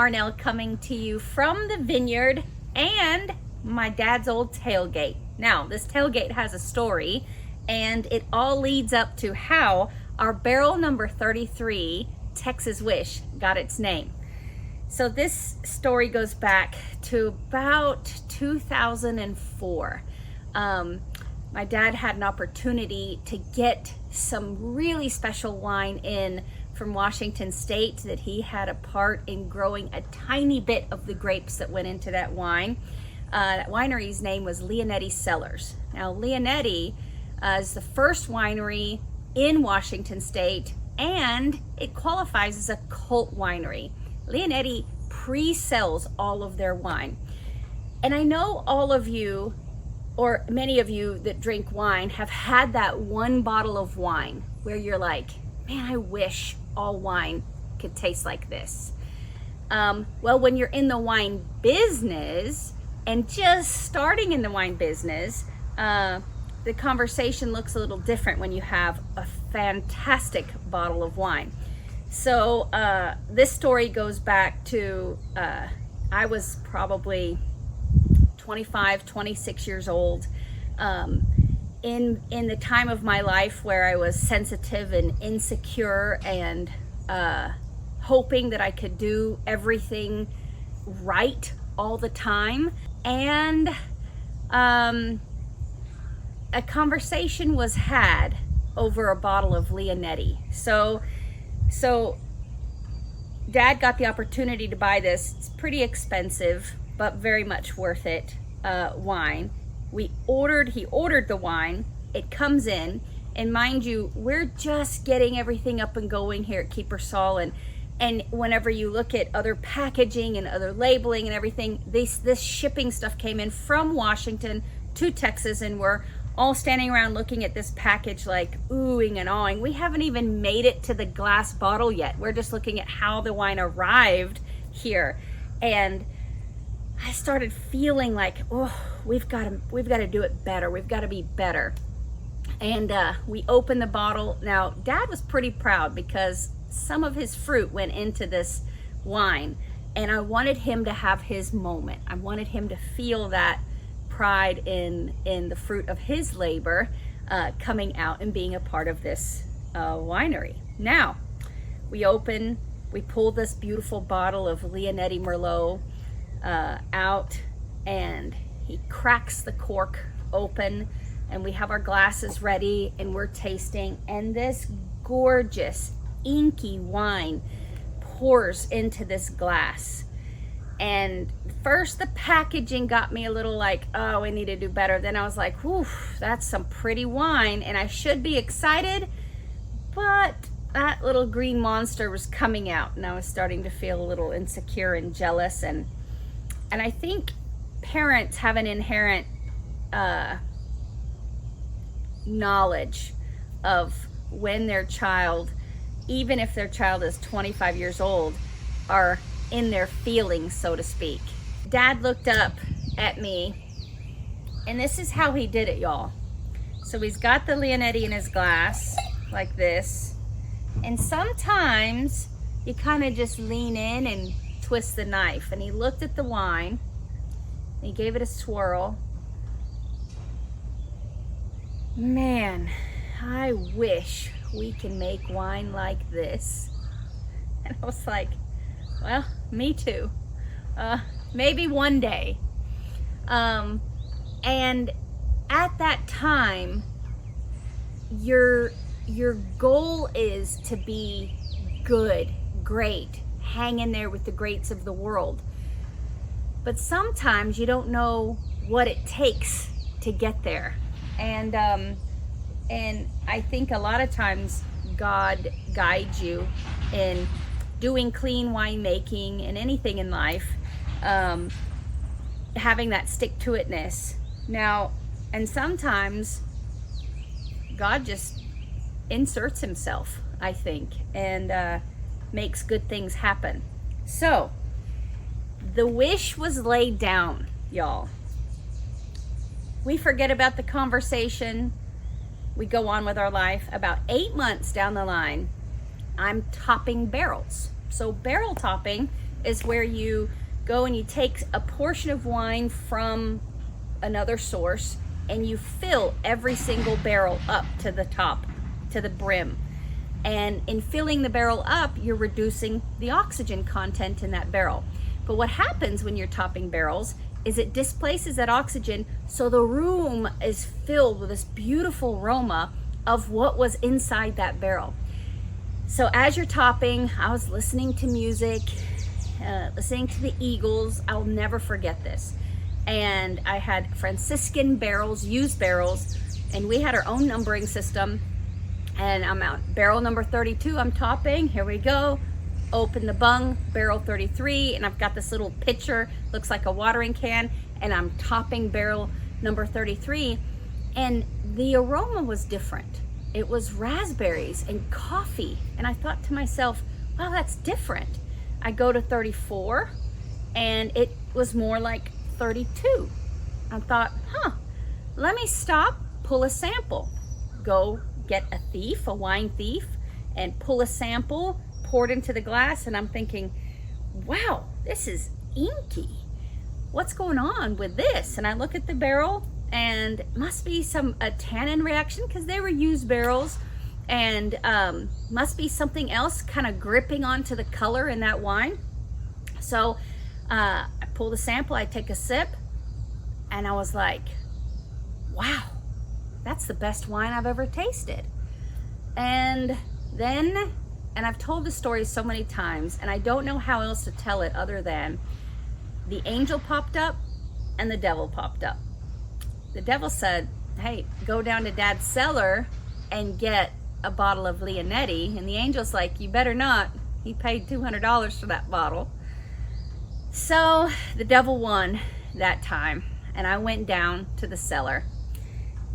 Marnell coming to you from the vineyard and my dad's old tailgate. Now, this tailgate has a story, and it all leads up to how our barrel number 33, Texas Wish, got its name. So this story goes back to about 2004. My dad had an opportunity to get some really special wine in from Washington State that he had a part in growing a tiny bit of the grapes that went into that wine. That winery's name was Leonetti Cellars. Now, Leonetti is the first winery in Washington State, and it qualifies as a cult winery. Leonetti pre-sells all of their wine. And I know all of you, or many of you that drink wine, have had that one bottle of wine where you're like, man, I wish all wine could taste like this. Well, when you're in the wine business and just starting in the wine business, the conversation looks a little different when you have a fantastic bottle of wine. So this story goes back to, I was probably 25, 26 years old, in the time of my life where I was sensitive and insecure and hoping that I could do everything right all the time. And a conversation was had over a bottle of Leonetti. So Dad got the opportunity to buy this. It's pretty expensive, but very much worth it, wine. He ordered the wine, it comes in, and mind you, we're just getting everything up and going here at Kiepersol, and whenever you look at other packaging and other labeling and everything, this shipping stuff came in from Washington to Texas, and we're all standing around looking at this package like oohing and awing. We haven't even made it to the glass bottle yet. We're just looking at how the wine arrived here, and I started feeling like, oh, we've got to do it better. We've got to be better. And we opened the bottle. Now, Dad was pretty proud because some of his fruit went into this wine, and I wanted him to have his moment. I wanted him to feel that pride in the fruit of his labor coming out and being a part of this winery. Now, we pull this beautiful bottle of Leonetti Merlot out, and he cracks the cork open, and we have our glasses ready and we're tasting, and this gorgeous inky wine pours into this glass. And first the packaging got me a little like, oh, we need to do better. Then I was like, whew, that's some pretty wine, and I should be excited, but that little green monster was coming out, and I was starting to feel a little insecure and jealous. And I think parents have an inherent knowledge of when their child, even if their child is 25 years old, are in their feelings, so to speak. Dad looked up at me, and this is how he did it, y'all. So he's got the Leonetti in his glass like this, and sometimes you kind of just lean in and twist the knife. And he looked at the wine, and he gave it a swirl. Man, I wish we can make wine like this. And I was like, well, me too. Maybe one day. And at that time, your goal is to be good, great, hang in there with the greats of the world. But sometimes you don't know what it takes to get there. And I think a lot of times God guides you in doing clean winemaking and anything in life, having that stick-to-itness. Now, and sometimes God just inserts himself, I think, and makes good things happen. So, the wish was laid down, y'all. We forget about the conversation. We go on with our life. About 8 months down the line, I'm topping barrels. So barrel topping is where you go and you take a portion of wine from another source and you fill every single barrel up to the top, to the brim. And in filling the barrel up, you're reducing the oxygen content in that barrel. But what happens when you're topping barrels is it displaces that oxygen, so the room is filled with this beautiful aroma of what was inside that barrel. So as you're topping, I was listening to music, listening to the Eagles. I'll never forget this. And I had Franciscan barrels, used barrels, and we had our own numbering system. And I'm out, barrel number 32, I'm topping, here we go. Open the bung, barrel 33, and I've got this little pitcher, looks like a watering can, and I'm topping barrel number 33. And the aroma was different. It was raspberries and coffee. And I thought to myself, wow, that's different. I go to 34 and it was more like 32. I thought, let me stop, pull a sample. Go get a thief, a wine thief, and pull a sample, pour it into the glass, and I'm thinking, wow, this is inky. What's going on with this? And I look at the barrel, and it must be a tannin reaction because they were used barrels, and must be something else kind of gripping onto the color in that wine. So I pull the sample, I take a sip, and I was like, wow, that's the best wine I've ever tasted. And then, and I've told this story so many times, and I don't know how else to tell it other than the angel popped up and the devil popped up. The devil said, hey, go down to Dad's cellar and get a bottle of Leonetti. And the angel's like, you better not. He paid $200 for that bottle. So the devil won that time. And I went down to the cellar,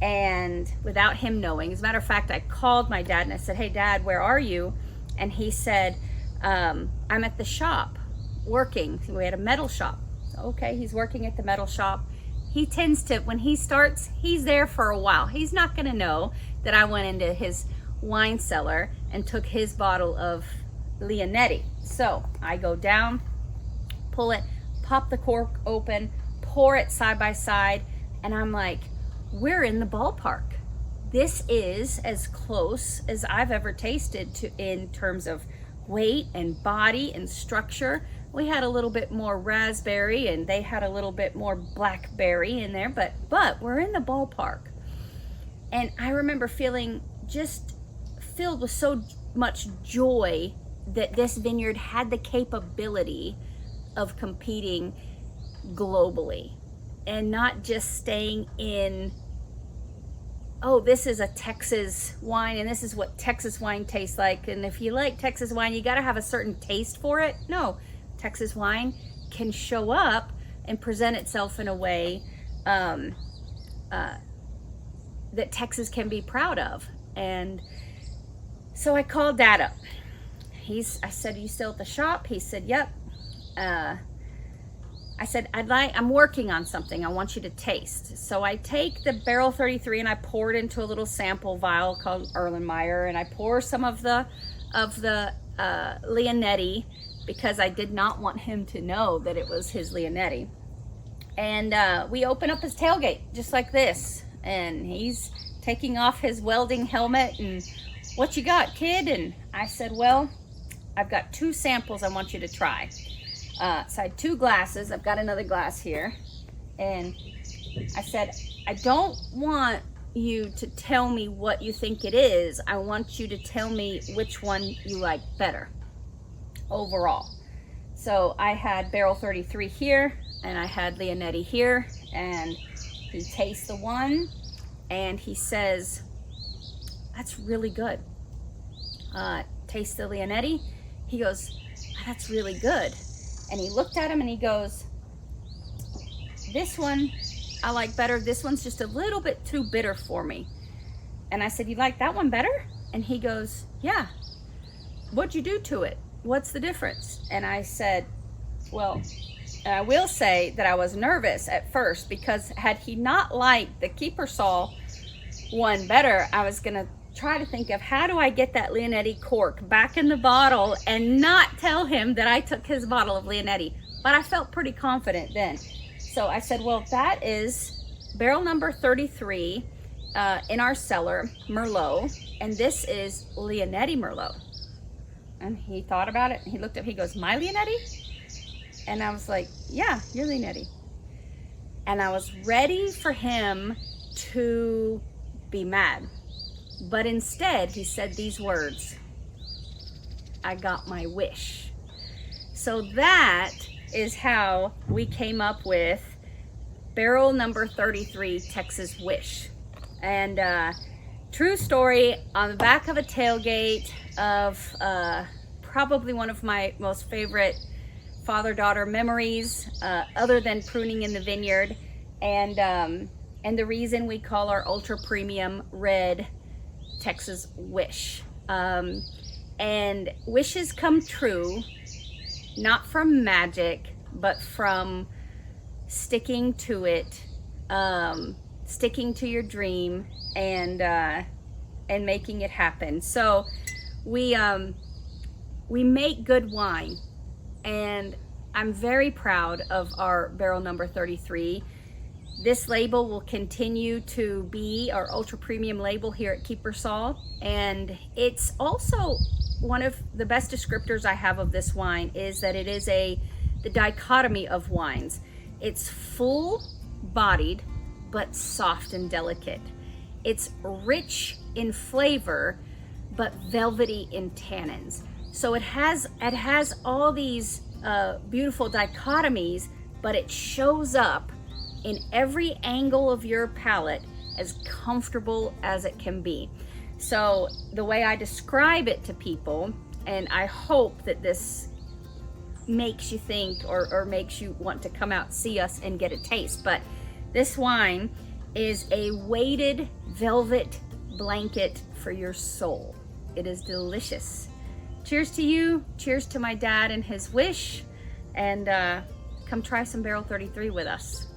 and without him knowing, as a matter of fact, I called my dad and I said, hey Dad, where are you? And he said, I'm at the shop working. We had a metal shop. So, okay, he's working at the metal shop. He tends to, when he starts, he's there for a while. He's not gonna know that I went into his wine cellar and took his bottle of Leonetti. So I go down, pull it, pop the cork open, pour it side by side, and I'm like, we're in the ballpark. This is as close as I've ever tasted to in terms of weight and body and structure. We had a little bit more raspberry and they had a little bit more blackberry in there, but we're in the ballpark. And I remember feeling just filled with so much joy that this vineyard had the capability of competing globally and not just staying in, oh, this is a Texas wine and this is what Texas wine tastes like, and if you like Texas wine you got to have a certain taste for it. No, Texas wine can show up and present itself in a way that Texas can be proud of. And so I called Dad up. I said, are you still at the shop? He said, yep. I said, I'm working on something I want you to taste. So I take the barrel 33 and I pour it into a little sample vial called Erlenmeyer, and I pour some of the Leonetti because I did not want him to know that it was his Leonetti. And we open up his tailgate just like this, and he's taking off his welding helmet and, what you got, kid? And I said, well, I've got 2 samples I want you to try. So I had 2 glasses. I've got another glass here. And I said, I don't want you to tell me what you think it is. I want you to tell me which one you like better overall. So I had barrel 33 here and I had Leonetti here, and he tastes the one and he says, that's really good. Taste the Leonetti. He goes, that's really good. And he looked at him and he goes, this one I like better. This one's just a little bit too bitter for me. And I said, you like that one better? And he goes, yeah. What'd you do to it? What's the difference? And I said, well, I will say that I was nervous at first, because had he not liked the Kiepersol one better, I was gonna try to think of how do I get that Leonetti cork back in the bottle and not tell him that I took his bottle of Leonetti. But I felt pretty confident then. So I said, well, that is barrel number 33 in our cellar, Merlot, and this is Leonetti Merlot. And he thought about it, and he looked up, he goes, my Leonetti? And I was like, yeah, you're Leonetti. And I was ready for him to be mad. But instead, he said these words, I got my wish. So that is how we came up with barrel number 33, Texas Wish. And true story, on the back of a tailgate of probably one of my most favorite father-daughter memories, other than pruning in the vineyard, and the reason we call our ultra premium red Texas Wish. And wishes come true, not from magic, but from sticking to it, sticking to your dream, and making it happen. So we make good wine, and I'm very proud of our barrel number 33. This label will continue to be our ultra premium label here at Kiepersol, and it's also one of the best descriptors I have of this wine is that it is the dichotomy of wines. It's full-bodied but soft and delicate. It's rich in flavor but velvety in tannins. So it has all these beautiful dichotomies, but it shows up in every angle of your palate as comfortable as it can be. So the way I describe it to people, and I hope that this makes you think or makes you want to come out, see us, and get a taste, but this wine is a weighted velvet blanket for your soul. It is delicious. Cheers to you, cheers to my dad and his wish, and come try some barrel 33 with us.